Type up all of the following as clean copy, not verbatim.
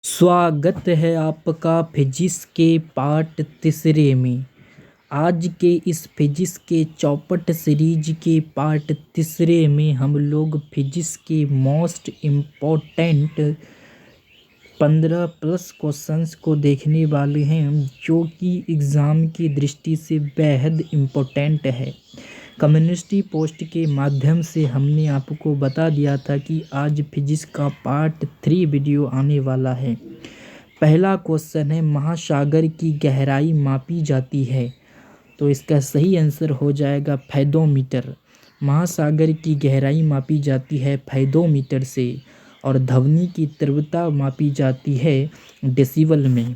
स्वागत है आपका फिजिक्स के पार्ट तीसरे में। आज के इस फिजिक्स के चौपट सीरीज के पार्ट तीसरे में हम लोग फिजिक्स के मोस्ट इम्पोर्टेंट 15+ क्वेश्चंस को देखने वाले हैं, जो कि एग्ज़ाम की दृष्टि से बेहद इम्पोर्टेंट है। कम्युनिटी पोस्ट के माध्यम से हमने आपको बता दिया था कि आज फिजिक्स का पार्ट 3 वीडियो आने वाला है। पहला क्वेश्चन है, महासागर की गहराई मापी जाती है, तो इसका सही आंसर हो जाएगा फैदोमीटर। महासागर की गहराई मापी जाती है फैदोमीटर से, और ध्वनि की तीव्रता मापी जाती है डेसिबल में।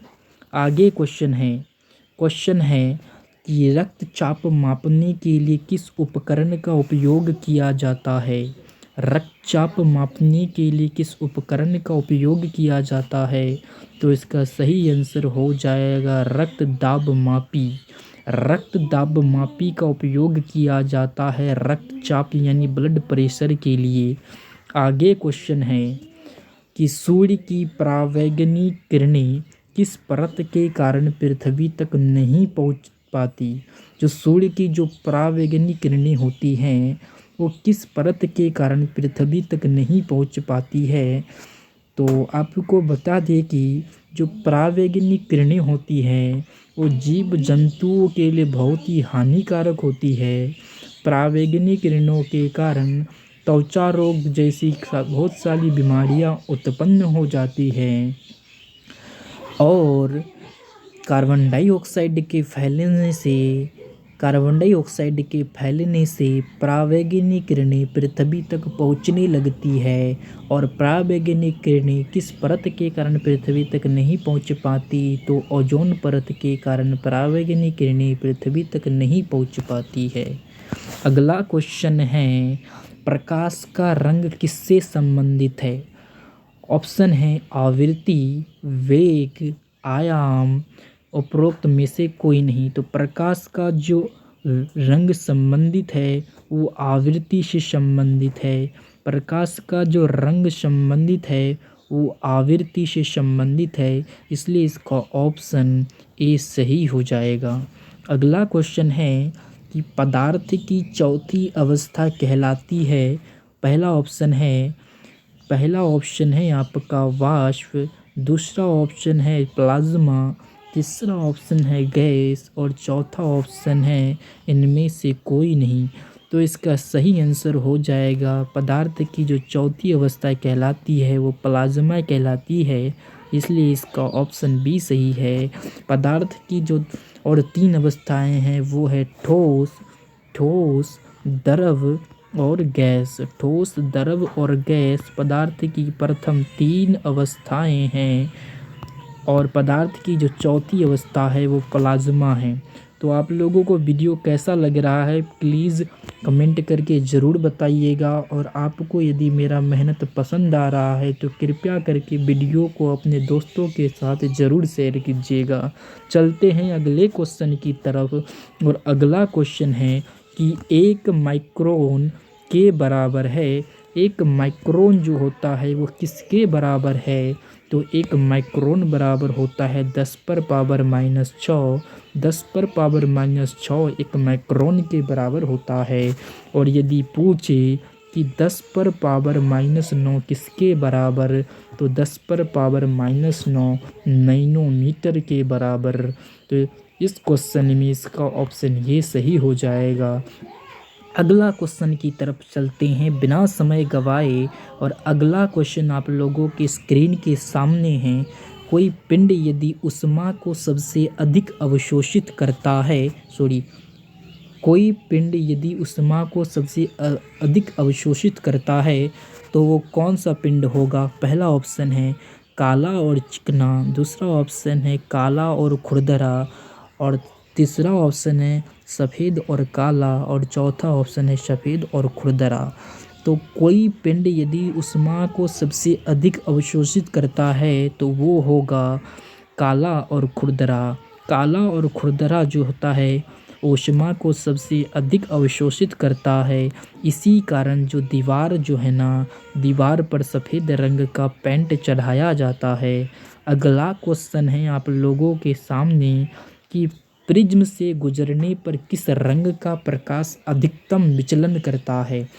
आगे क्वेश्चन है कि रक्तचाप मापने के लिए किस उपकरण का उपयोग किया जाता है। रक्तचाप मापने के लिए किस उपकरण का उपयोग किया जाता है, तो इसका सही आंसर हो जाएगा रक्त दाब मापी। रक्त दाब मापी का उपयोग किया जाता है रक्तचाप यानी ब्लड प्रेशर के लिए। आगे क्वेश्चन है कि सूर्य की परावैंगनी किरणें किस परत के कारण पृथ्वी तक नहीं पहुंच पाती। जो सूर्य की जो परावैंगनी किरणें होती हैं, वो किस परत के कारण पृथ्वी तक नहीं पहुंच पाती है। तो आपको बता दें कि जो परावैंगनी किरणें होती हैं, वो जीव जंतुओं के लिए बहुत ही हानिकारक होती है। परावैंगनी किरणों के कारण त्वचा रोग जैसी बहुत सारी बीमारियां उत्पन्न हो जाती हैं, और कार्बन डाइऑक्साइड के फैलने से परावैंगनी किरणें पृथ्वी तक पहुंचने लगती है। और परावैंगनी किरणें किस परत के कारण पृथ्वी तक नहीं पहुंच पाती, तो ओजोन परत के कारण परावैंगनी किरणें पृथ्वी तक नहीं पहुंच पाती है। अगला क्वेश्चन है, प्रकाश का रंग किससे संबंधित है। ऑप्शन है आवृत्ति, वेग, आयाम, उपरोक्त में से कोई नहीं। तो प्रकाश का जो रंग संबंधित है वो आवृत्ति से संबंधित है। प्रकाश का जो रंग संबंधित है वो आवृत्ति से संबंधित है, इसलिए इसका ऑप्शन ए सही हो जाएगा। अगला क्वेश्चन है कि पदार्थ की चौथी अवस्था कहलाती है। पहला ऑप्शन है आपका वाष्प, दूसरा ऑप्शन है प्लाज्मा, तीसरा ऑप्शन है गैस, और चौथा ऑप्शन है इनमें से कोई नहीं। तो इसका सही आंसर हो जाएगा, पदार्थ की जो चौथी अवस्था कहलाती है वो प्लाज्मा कहलाती है, इसलिए इसका ऑप्शन बी सही है। पदार्थ की जो और 3 अवस्थाएं हैं वो है ठोस, द्रव और गैस। ठोस, द्रव और गैस पदार्थ की प्रथम 3 अवस्थाएं हैं, और पदार्थ की जो चौथी अवस्था है वो प्लाज्मा है। तो आप लोगों को वीडियो कैसा लग रहा है प्लीज़ कमेंट करके ज़रूर बताइएगा, और आपको यदि मेरा मेहनत पसंद आ रहा है तो कृपया करके वीडियो को अपने दोस्तों के साथ ज़रूर शेयर कीजिएगा। चलते हैं अगले क्वेश्चन की तरफ, और अगला क्वेश्चन है कि 1 माइक्रोन के बराबर है। 1 माइक्रोन जो होता है वो किसके बराबर है, तो 1 माइक्रोन बराबर होता है 10⁻⁻6। 10⁻⁻6 1 माइक्रोन के बराबर होता है। और यदि पूछे कि 10⁻⁻9 किसके बराबर, तो 10⁻⁻9 नैनोमीटर के बराबर। तो इस क्वेश्चन में इसका ऑप्शन ये सही हो जाएगा। अगला क्वेश्चन की तरफ चलते हैं बिना समय गवाए, और अगला क्वेश्चन आप लोगों के स्क्रीन के सामने है। कोई पिंड यदि ऊष्मा को सबसे अधिक अवशोषित करता है, कोई पिंड यदि ऊष्मा को सबसे अधिक अवशोषित करता है तो वो कौन सा पिंड होगा। पहला ऑप्शन है काला और चिकना, दूसरा ऑप्शन है काला और खुरदरा, और तीसरा ऑप्शन है सफ़ेद और काला, और चौथा ऑप्शन है सफ़ेद और खुरदरा। तो कोई पिंड यदि ऊष्मा को सबसे अधिक अवशोषित करता है तो वो होगा काला और खुरदरा। काला और खुरदरा जो होता है ऊष्मा को सबसे अधिक अवशोषित करता है। इसी कारण जो दीवार जो है ना, दीवार पर सफ़ेद रंग का पेंट चढ़ाया जाता है। अगला क्वेश्चन है आप लोगों के सामने कि प्रिज्म से गुजरने पर किस रंग का प्रकाश अधिकतम विचलन करता है।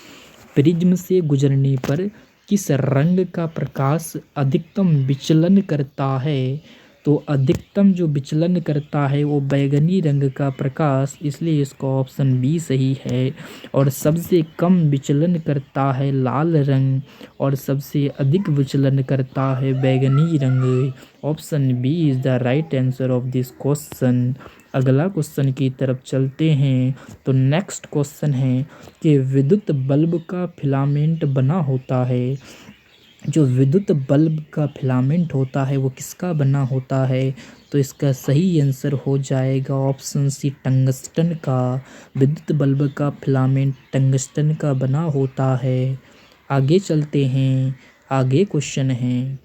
प्रिज्म से गुजरने पर किस रंग का प्रकाश अधिकतम विचलन करता है। तो अधिकतम जो विचलन करता है वो बैगनी रंग का प्रकाश, इसलिए इसका ऑप्शन बी सही है। और सबसे कम विचलन करता है लाल रंग और सबसे अधिक विचलन करता है बैगनी रंग। Option B is the right answer of this question. अगला क्वेश्चन की तरफ चलते हैं। तो नेक्स्ट क्वेश्चन है कि विद्युत बल्ब का फिलामेंट बना होता है। जो विद्युत बल्ब का फिलामेंट होता है वो किसका बना होता है। तो इसका सही आंसर हो जाएगा ऑप्शन सी टंगस्टन का। विद्युत बल्ब का फिलामेंट टंगस्टन का बना होता है। आगे चलते हैं। आगे क्वेश्चन है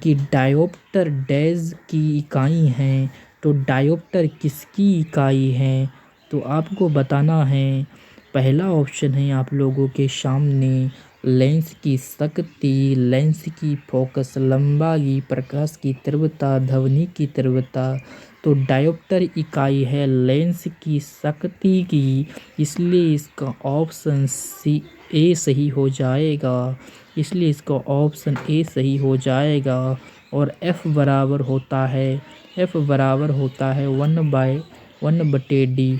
कि डायोप्टर डैश की इकाई है। तो डायोप्टर किसकी इकाई है। तो आपको बताना है। पहला ऑप्शन है आप लोगों के सामने लेंस की शक्ति, लेंस की फोकस लंबाई, प्रकाश की तीव्रता, ध्वनि की तीव्रता। तो डायोप्टर इकाई है लेंस की शक्ति की, इसलिए इसका ऑप्शन सी ए सही हो जाएगा। इसलिए इसका ऑप्शन ए सही हो जाएगा। और F बराबर होता है 1/1/d।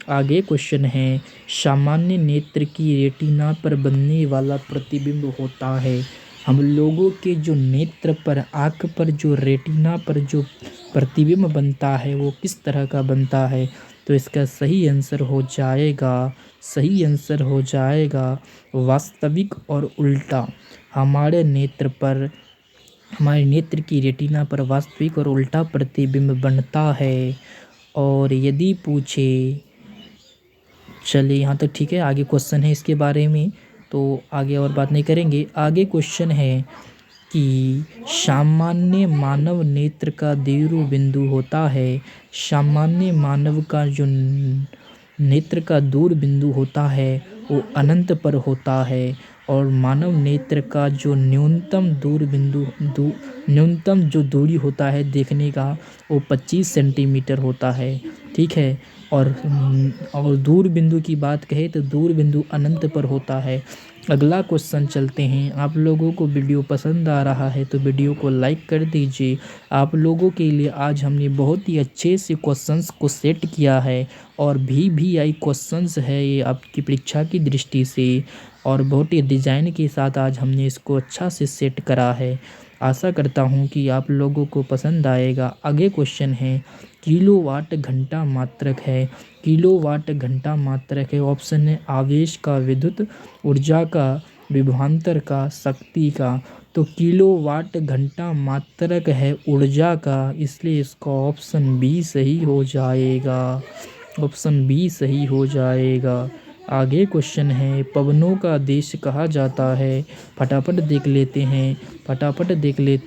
आगे क्वेश्चन है सामान्य नेत्र की रेटिना पर बनने वाला प्रतिबिंब होता है। हम लोगों के जो नेत्र पर, आँख पर जो रेटिना पर जो प्रतिबिंब बनता है वो किस तरह का बनता है। तो इसका सही आंसर हो जाएगा वास्तविक और उल्टा। हमारे नेत्र की रेटिना पर वास्तविक और उल्टा प्रतिबिंब बनता है। और यदि पूछे, चलिए यहाँ तक ठीक है। आगे क्वेश्चन है इसके बारे में, तो आगे और बात नहीं करेंगे। आगे क्वेश्चन है कि सामान्य मानव नेत्र का दूर बिंदु होता है। सामान्य मानव का जो नेत्र का दूर बिंदु होता है वो अनंत पर होता है। और मानव नेत्र का जो न्यूनतम जो दूरी होता है देखने का वो 25 सेंटीमीटर होता है। ठीक है। और दूर बिंदु की बात कहें तो दूर बिंदु अनंत पर होता है। अगला क्वेश्चन चलते हैं। आप लोगों को वीडियो पसंद आ रहा है तो वीडियो को लाइक कर दीजिए। आप लोगों के लिए आज हमने बहुत ही अच्छे से क्वेश्चंस को सेट किया है और VVI क्वेश्चंस है ये आपकी परीक्षा की दृष्टि से, और बहुत ही डिज़ाइन के साथ आज हमने इसको अच्छा से सेट करा है। आशा करता हूँ कि आप लोगों को पसंद आएगा। आगे क्वेश्चन है किलोवाट घंटा मात्रक है। किलोवाट घंटा मात्रक है। ऑप्शन है आवेश का, विद्युत ऊर्जा का, विभवांतर का, शक्ति का। तो किलोवाट घंटा मात्रक है ऊर्जा का, इसलिए इसका ऑप्शन बी सही हो जाएगा। ऑप्शन बी सही हो जाएगा। आगे क्वेश्चन है पवनों का देश कहा जाता है। फटाफट देख लेते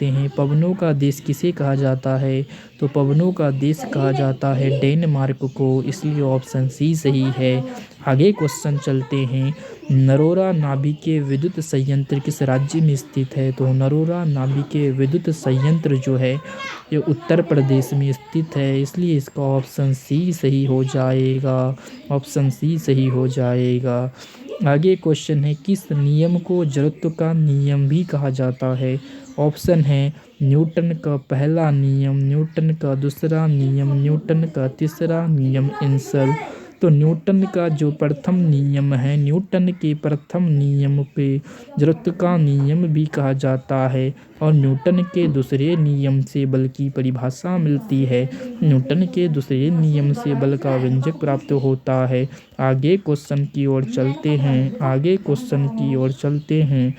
हैं पवनों का देश किसे कहा जाता है। तो पवनों का देश कहा जाता है डेनमार्क को, इसलिए ऑप्शन सी सही है। आगे क्वेश्चन चलते हैं नरोरा नाभिकीय विद्युत संयंत्र किस राज्य में स्थित है। तो नरोरा नाभिकीय विद्युत संयंत्र जो है ये उत्तर प्रदेश में स्थित है, इसलिए इसका ऑप्शन सी सही हो जाएगा। ऑप्शन सी सही हो जाएगा। आगे क्वेश्चन है किस नियम को जड़त्व का नियम भी कहा जाता है। ऑप्शन है न्यूटन का पहला नियम, न्यूटन का दूसरा नियम, न्यूटन का तीसरा नियम। आंसर तो न्यूटन का जो प्रथम नियम है, न्यूटन के प्रथम नियम पे जड़त्व का नियम भी कहा जाता है। और न्यूटन के दूसरे नियम से बल की परिभाषा मिलती है। न्यूटन के दूसरे नियम से बल का व्यंजक प्राप्त होता है। आगे क्वेश्चन की ओर चलते हैं।